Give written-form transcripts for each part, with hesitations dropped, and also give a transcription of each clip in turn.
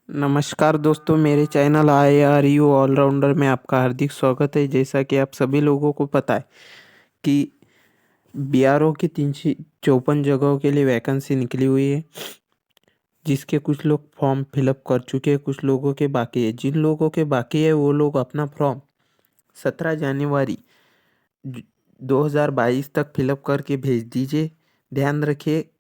नमस्कार दोस्तों, मेरे channel I R U allrounder में आपका हार्दिक स्वागत है। जैसा कि आप सभी लोगों को पता है कि बीआरओ की 354 जगहों के लिए वैकेंसी निकली हुई है, जिसके कुछ लोग फॉर्म फिलअप कर चुके हैं, कुछ लोगों के बाकी है। जिन लोगों के बाकी है वो लोग अपना फॉर्म 17 जनवरी 2022 तक फिलअप करके भेज दीजिए। ध्यान रखिए,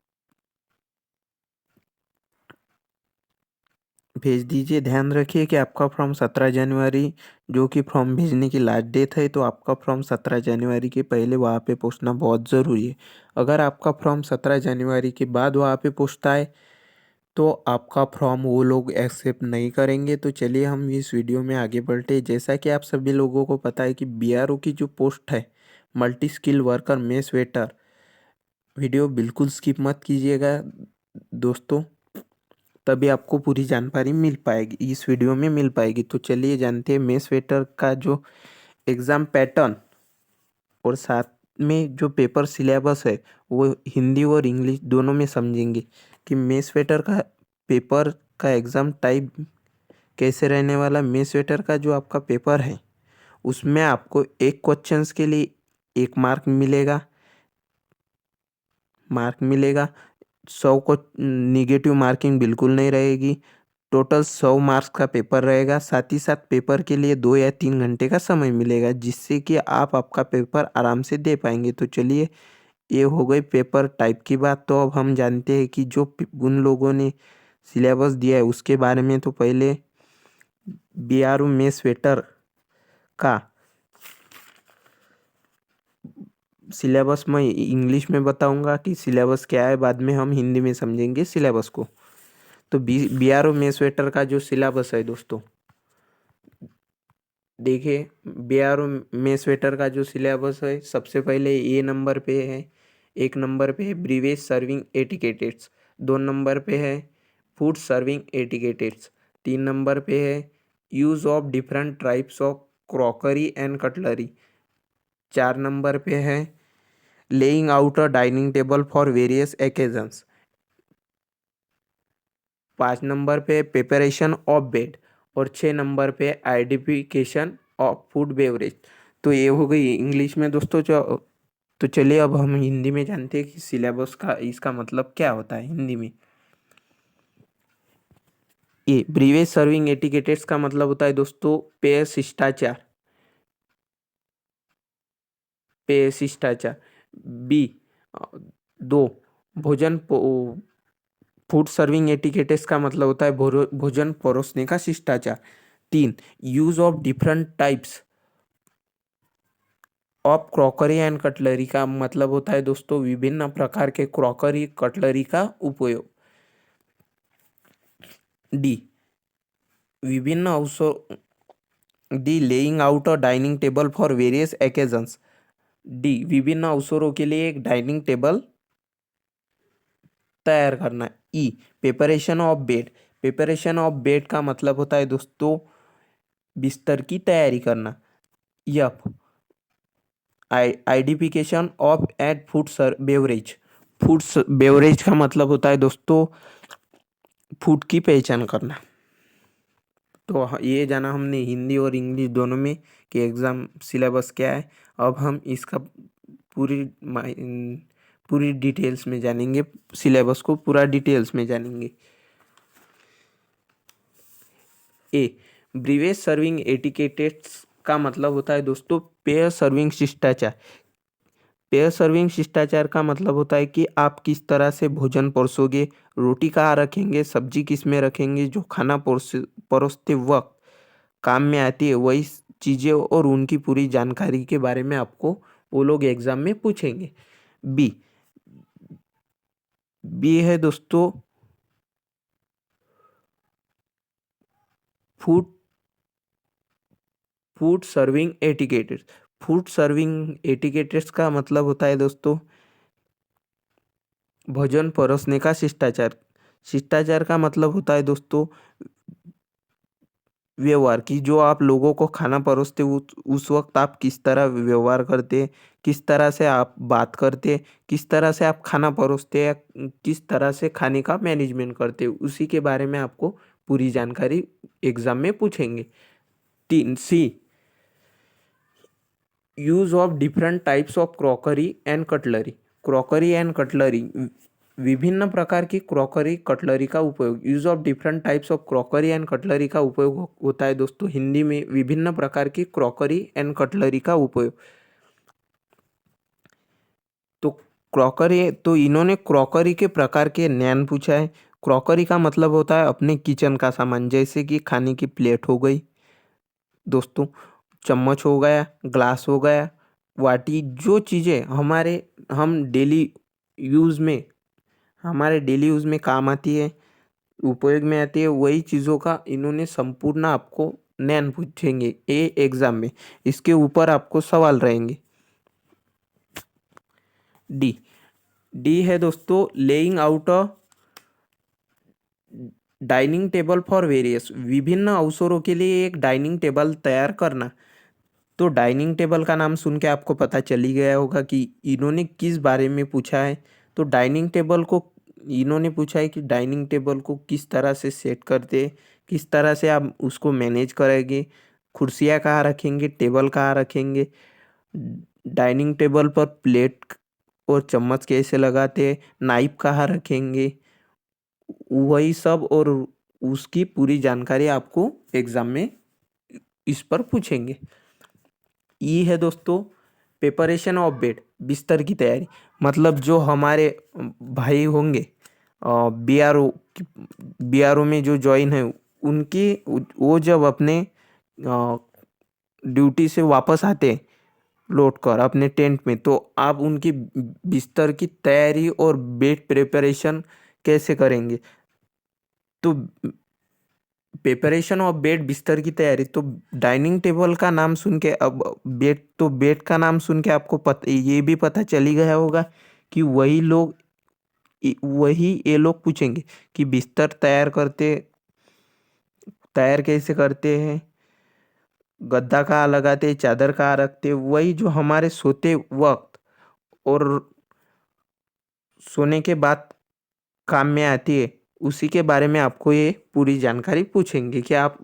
ध्यान रखिए कि आपका फॉर्म 17 जनवरी, जो कि फॉर्म भेजने की लास्ट डेट है, तो आपका फॉर्म 17 जनवरी के पहले वहाँ पे पहुँचना बहुत ज़रूरी है। अगर आपका फॉर्म 17 जनवरी के बाद वहाँ पे पहुँचता है तो आपका फॉर्म वो लोग एक्सेप्ट नहीं करेंगे। तो चलिए हम इस वीडियो में आगे बढ़ते। जैसा कि आप सभी लोगों को पता है कि बीआरओ की जो पोस्ट है, multi skill worker mess waiter, video बिल्कुल स्किप मत कीजिएगा दोस्तों, तभी आपको पूरी जानकारी मिल पाएगी, इस वीडियो में मिल पाएगी। तो चलिए जानते हैं मेस वेटर का जो एग्ज़ाम पैटर्न और साथ में जो पेपर सिलेबस है, वो हिंदी और इंग्लिश दोनों में समझेंगे कि मेस वेटर का पेपर का एग्ज़ाम टाइप कैसे रहने वाला। मेस वेटर का जो आपका पेपर है, उसमें आपको एक क्वेश्चंस के लिए 1 मार्क मिलेगा। 100 को निगेटिव मार्किंग बिल्कुल नहीं रहेगी। टोटल 100 मार्क्स का पेपर रहेगा। साथ ही साथ पेपर के लिए 2 या 3 घंटे का समय मिलेगा, जिससे कि आप आपका पेपर आराम से दे पाएंगे। तो चलिए, ये हो गई पेपर टाइप की बात। तो अब हम जानते हैं कि जो उन लोगों ने सिलेबस दिया है उसके बारे में। तो पहले बीआरओ मेस वेटर का सिलेबस मैं इंग्लिश में बताऊंगा कि सिलेबस क्या है, बाद में हम हिंदी में समझेंगे सिलेबस को। तो बीआरओ मेस वेटर का जो सिलेबस है दोस्तों, देखिए, बीआरओ में स्वेटर का जो सिलेबस है, सबसे पहले ए नंबर पे है, 1 नंबर पे है ब्रीवेज सर्विंग एटिकेट्स, 2 नंबर पे है फूड सर्विंग एटिकेट्स, 3 नंबर पे है use of different types of crockery and cutlery, 4 number पे है laying out a dining table for various occasions, 5 number पे प्रिपरेशन ऑफ बेड, और 6 नंबर पे आइडेंटिफिकेशन ऑफ फूड बेवरेज। तो ये हो गई इंग्लिश में दोस्तों। जो तो चलिए अब हम हिंदी में जानते हैं कि सिलेबस का इसका मतलब क्या होता है हिंदी में। ये ब्रीवेज सर्विंग एटिकेट्स का मतलब होता है दोस्तों पेय शिष्टाचार, शिष्टाचार। बी, 2, भोजन फूड सर्विंग एटिकेट्स का मतलब होता है भोजन परोसने का शिष्टाचार। 3, use of different types of crockery and cutlery का मतलब होता है दोस्तों विभिन्न प्रकार के क्रॉकरी कटलरी का उपयोग। डी, विभिन्न अवसर D, laying out a dining table for various occasions. D, विभिन्न अवसरों के लिए एक डाइनिंग टेबल तैयार करना। E, preparation of bed. Preparation of bed का मतलब होता है दोस्तों बिस्तर की तैयारी करना। F, identification of at food beverage. Food beverage का मतलब होता है दोस्तों फूड की पहचान करना। तो ये जाना हमने हिंदी और इंग्लिश दोनों में कि एग्ज़ाम सिलेबस क्या है। अब हम इसका पूरी पूरी डिटेल्स में जानेंगे, सिलेबस को पूरा डिटेल्स में जानेंगे। ए, ब्रीवेज सर्विंग एटिकेट्स का मतलब होता है दोस्तों पेय सर्विंग शिष्टाचार। पेयर सर्विंग शिष्टाचार का मतलब होता है कि आप किस तरह से भोजन परोसोगे, रोटी कहाँ रखेंगे, सब्जी किस में रखेंगे, जो खाना परोसते वक्त काम में आती है वही चीज़ें, और उनकी पूरी जानकारी के बारे में आपको वो लोग एग्जाम में पूछेंगे। बी, है दोस्तों food food serving etiquettes. Food serving etiquettes का मतलब होता है दोस्तों भोजन परोसने का शिष्टाचार। शिष्टाचार का मतलब होता है दोस्तों व्यवहार की, जो आप लोगों को खाना परोसते उस वक्त आप किस तरह व्यवहार करते, किस तरह से आप बात करते, किस तरह से आप खाना परोसते, या किस तरह से खाने का मैनेजमेंट करते, उसी के बारे में आपको पूरी जानकारी एग्जाम में पूछेंगे। 3C, use of different types of crockery and cutlery. Crockery and cutlery, विभिन्न प्रकार की क्रॉकरी कटलरी का उपयोग। Use of different types of crockery and cutlery का उपयोग होता है दोस्तों हिंदी में विभिन्न प्रकार की क्रॉकरी एंड कटलरी का उपयोग। तो क्रॉकरी, तो इन्होंने क्रॉकरी के प्रकार के ज्ञान पूछा है। क्रॉकरी का मतलब होता है अपने किचन का सामान, जैसे कि खाने की प्लेट हो गई दोस्तों, चम्मच हो गया, ग्लास हो गया, वाटी, जो चीज़ें हम हमारे डेली यूज़ में काम आती है, उपयोग में आती है, वही चीज़ों का इन्होंने संपूर्ण आपको ज्ञान पूछेंगे ये एग्जाम में। इसके ऊपर आपको सवाल रहेंगे। डी डी है दोस्तों, laying out a dining table for various. विभिन्न अवसरों के लिए एक डाइनिंग टेबल तैयार करना। तो डाइनिंग टेबल का नाम सुन के आपको पता चल ही गया होगा कि इन्होंने किस बारे में पूछा है। तो डाइनिंग टेबल को इन्होंने पूछा है कि डाइनिंग टेबल को किस तरह से सेट करते, किस तरह से आप उसको मैनेज करेंगे, कुर्सियाँ कहाँ रखेंगे, टेबल कहाँ रखेंगे, डाइनिंग टेबल पर प्लेट और चम्मच कैसे लगाते, नाइफ कहाँ रखेंगे, वही सब और उसकी पूरी जानकारी आपको एग्जाम में इस पर पूछेंगे। ई है दोस्तों, प्रिपरेशन ऑफ बेड, बिस्तर की तैयारी। मतलब जो हमारे भाई होंगे बीआरओ बीआरओ में जो ज्वाइन है, उनकी वो जब अपने ड्यूटी से वापस आते हैं लौट कर अपने टेंट में, तो आप उनकी बिस्तर की तैयारी और बेड प्रिपरेशन कैसे करेंगे। तो प्रिपरेशन ऑफ बेड, बिस्तर की तैयारी। तो डाइनिंग टेबल का नाम सुन के, अब बेड का नाम सुन के आपको ये भी पता चली गया होगा कि वही ये लोग पूछेंगे कि बिस्तर तैयार कैसे करते हैं, गद्दा कहाँ लगाते, चादर कहाँ रखते, वही जो हमारे सोते वक्त और सोने के बाद काम में आती है, उसी के बारे में आपको ये पूरी जानकारी पूछेंगे कि आप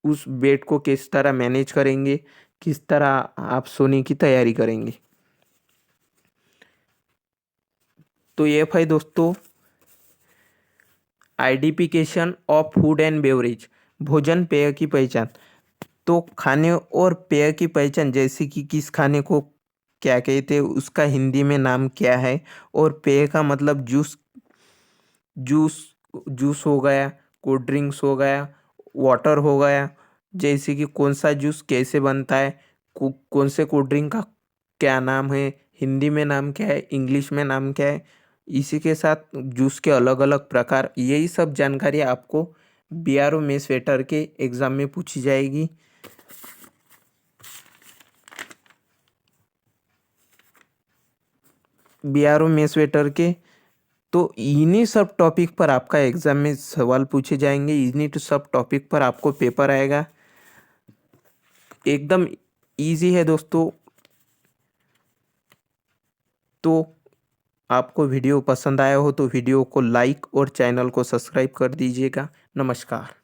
उस बेड को किस तरह मैनेज करेंगे, किस तरह आप सोने की तैयारी करेंगे। तो ये है दोस्तों identification of food and beverage, भोजन पेय की पहचान। तो खाने और पेय की पहचान, जैसे कि किस खाने को क्या कहते हैं, उसका हिंदी में नाम क्या है, और पेय का मतलब जूस जूस हो गया, कोल्ड ड्रिंक्स हो गया, वाटर हो गया, जैसे कि कौन सा जूस कैसे बनता है, कौन से कोल्ड ड्रिंक का क्या नाम है, हिंदी में नाम क्या है, इंग्लिश में नाम क्या है, इसी के साथ जूस के अलग अलग प्रकार, यही सब जानकारी आपको बीआरओ मेस वेटर के एग्ज़ाम में पूछी जाएगी। बीआरओ मेस वेटर के, तो इन्हीं सब टॉपिक पर आपका एग्जाम में सवाल पूछे जाएंगे, इन्हीं तो सब टॉपिक पर आपको पेपर आएगा। एकदम इजी है दोस्तों। तो आपको वीडियो पसंद आया हो तो वीडियो को लाइक और चैनल को सब्सक्राइब कर दीजिएगा। नमस्कार।